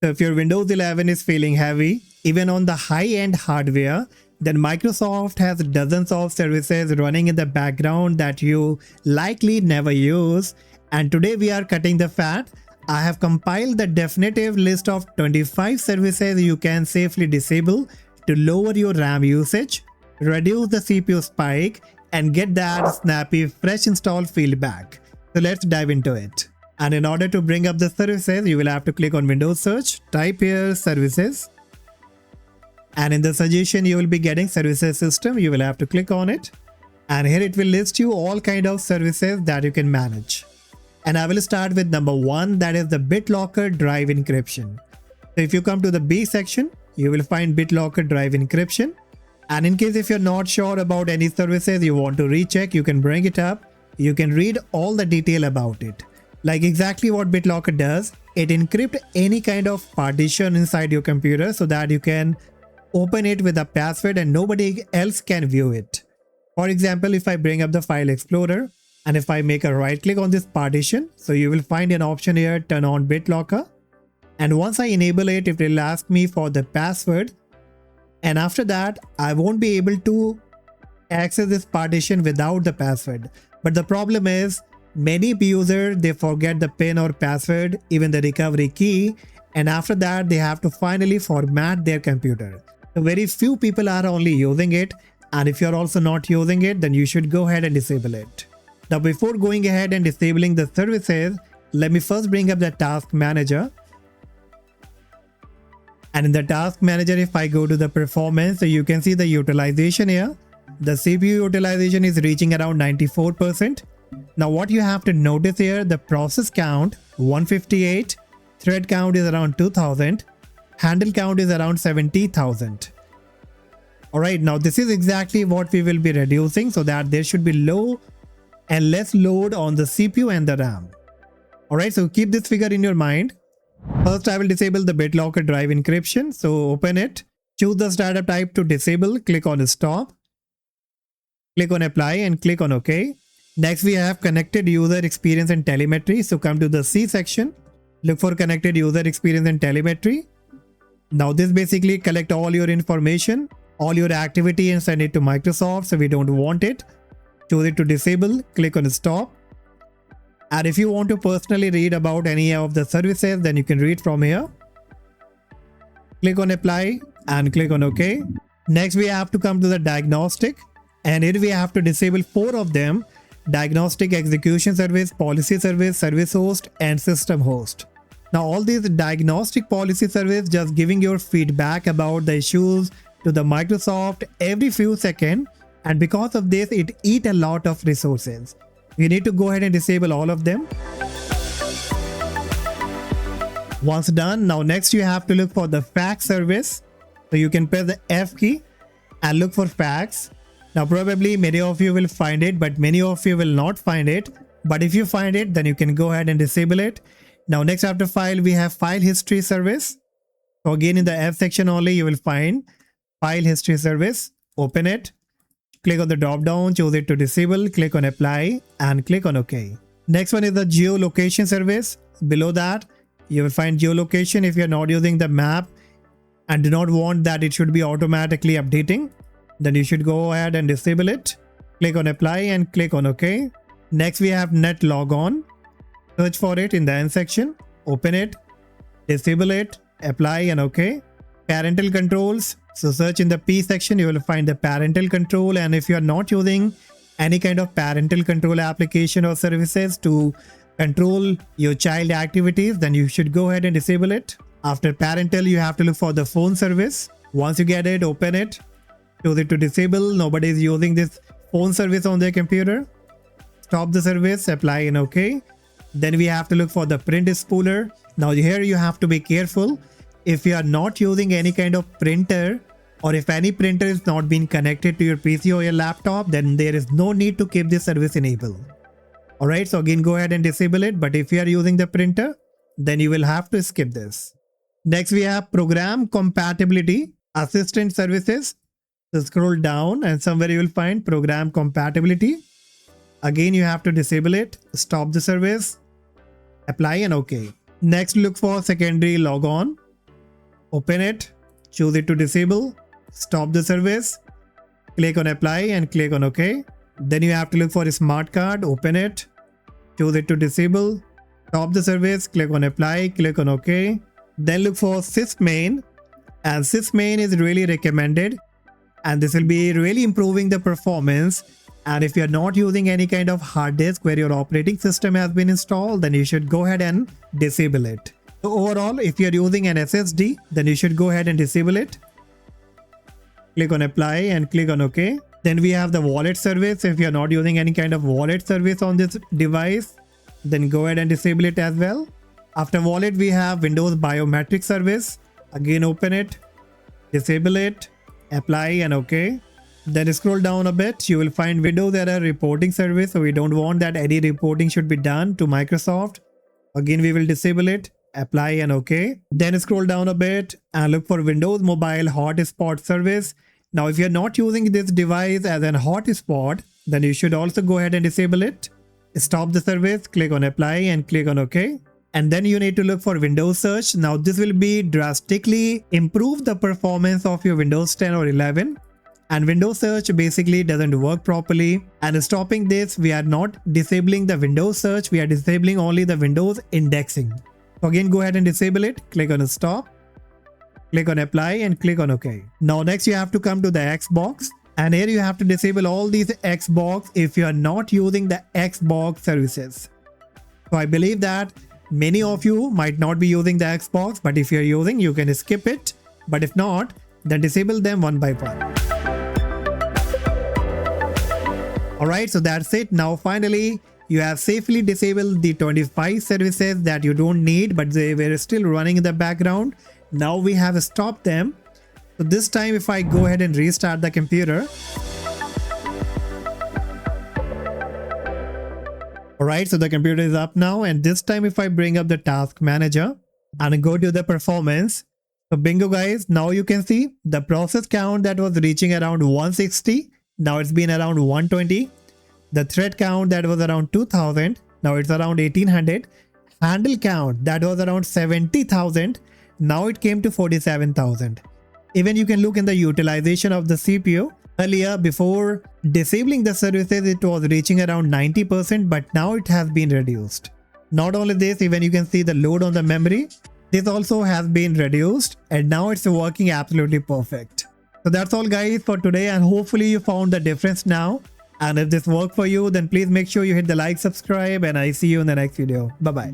So if your Windows 11 is feeling heavy, even on the high-end hardware, then Microsoft has dozens of services running in the background that you likely never use. And today we are cutting the fat. I have compiled the definitive list of 25 services you can safely disable to lower your RAM usage, reduce the CPU spike, and get that snappy fresh install feel back. So let's dive into it. And in order to bring up the services, you will have to click on Windows Search, type here services. And in the suggestion, you will be getting services system. You will have to click on it. And here it will list you all kind of services that you can manage. And I will start with number 1, that is the BitLocker drive encryption. So if you come to the B section, you will find BitLocker drive encryption. And in case if you're not sure about any services you want to recheck, you can bring it up. You can read all the detail about it. Like exactly what BitLocker does, it encrypts any kind of partition inside your computer so that you can open it with a password and nobody else can view it. For example, if I bring up the file explorer and if I make a right click on this partition, so you will find an option here, turn on BitLocker. And once I enable it, it will ask me for the password. And after that, I won't be able to access this partition without the password. But the problem is, many users, they forget the PIN or password, even the recovery key, and after that they have to finally format their computer. So very few people are only using it, and if you're also not using it, then you should go ahead and disable it. Now before going ahead and disabling the services, let me first bring up the task manager. And in the task manager, if I go to the performance, so you can see the utilization here. The CPU utilization is reaching around 94%. Now what you have to notice here, the process count 158, thread count is around 2000, handle count is around 70,000. Alright, now this is exactly what we will be reducing so that there should be low and less load on the CPU and the RAM. Alright, so keep this figure in your mind. First I will disable the BitLocker drive encryption. So open it, choose the startup type to disable, click on stop, click on apply and click on OK. Next we have connected user experience and telemetry. So come to the C section, look for connected user experience and telemetry. Now this basically collect all your information, all your activity and send it to Microsoft. So we don't want it. Choose it to disable, click on stop. And if you want to personally read about any of the services, then you can read from here. Click on apply and click on OK. Next we have to come to the diagnostic, and here we have to disable 4 of them: diagnostic execution service, policy service, service host and system host. Now all these diagnostic policy service just giving your feedback about the issues to the Microsoft every few seconds, and because of this it eats a lot of resources. You need to go ahead and disable all of them. Once done, now next you have to look for the fax service. So you can press the F key and look for fax. Now probably many of you will find it, but many of you will not find it. But if you find it, then you can go ahead and disable it. Now next after file, we have file history service. So again in the F section only, you will find file history service. Open it, click on the drop down, choose it to disable, click on apply and click on OK. Next one is the geolocation service. Below that, you will find geolocation. If you are not using the map and do not want that it should be automatically updating, then you should go ahead and disable it. Click on apply and click on OK. Next we have net logon. Search for it in the N section, open it, disable it, apply and OK. Parental controls. So search in the P section, you will find the parental control, and if you are not using any kind of parental control application or services to control your child activities, then you should go ahead and disable it. After parental, you have to look for the phone service. Once you get it, open it, choose it to disable. Nobody is using this phone service on their computer. Stop the service, apply and OK. Then we have to look for the print spooler. Now here you have to be careful. If you are not using any kind of printer, or if any printer is not being connected to your PC or your laptop, then there is no need to keep this service enabled. Alright, so again go ahead and disable it. But if you are using the printer, then you will have to skip this. Next we have program compatibility assistant services. So scroll down and somewhere you will find program compatibility. Again you have to disable it, stop the service, apply and OK. Next look for secondary logon. open it, choose it to disable, stop the service, click on apply and click on OK. Then you have to look for a smart card, open it, choose it to disable, stop the service, click on apply, click on OK. Then look for sysmain, and sysmain is really recommended, and this will be really improving the performance. And if you're not using any kind of hard disk where your operating system has been installed, then you should go ahead and disable it. So overall, if you're using an SSD, then you should go ahead and disable it. Click on apply and click on OK. Then we have the wallet service. If you're not using any kind of wallet service on this device, then go ahead and disable it as well. After wallet, we have Windows biometric service. Again, open it, disable it, apply and OK. Then scroll down a bit, you will find Windows error reporting service. So we don't want that any reporting should be done to Microsoft. Again, we will disable it, apply and OK. Then scroll down a bit and look for Windows mobile hotspot service. Now, if you're not using this device as an hotspot, then you should also go ahead and disable it. Stop the service, click on apply and click on OK. And then you need to look for Windows search. Now, this will be drastically improve the performance of your Windows 10 or 11. And Windows search basically doesn't work properly. And stopping this, we are not disabling the Windows search. We are disabling only the Windows indexing. So again, go ahead and disable it. Click on stop. Click on apply and click on OK. Now next you have to come to the Xbox. And here you have to disable all these Xbox if you are not using the Xbox services. So I believe that many of you might not be using the Xbox, but if you're using, you can skip it. But if not, then disable them one by one. Alright, so that's it. Now finally, you have safely disabled the 25 services that you don't need, but they were still running in the background. Now we have stopped them. So this time if I go ahead and restart the computer. Alright, so the computer is up now, and this time if I bring up the task manager and go to the performance. So bingo guys, now you can see the process count that was reaching around 160. Now it's been around 120. The thread count that was around 2000. Now it's around 1800. Handle count that was around 70,000. Now it came to 47,000. Even you can look in the utilization of the CPU. Earlier, before disabling the services, it was reaching around 90%, but now it has been reduced. Not only this, even you can see the load on the memory. This also has been reduced, and now it's working absolutely perfect. So that's all guys for today, and hopefully you found the difference now. And if this worked for you, then please make sure you hit the like, subscribe, and I see you in the next video. Bye bye.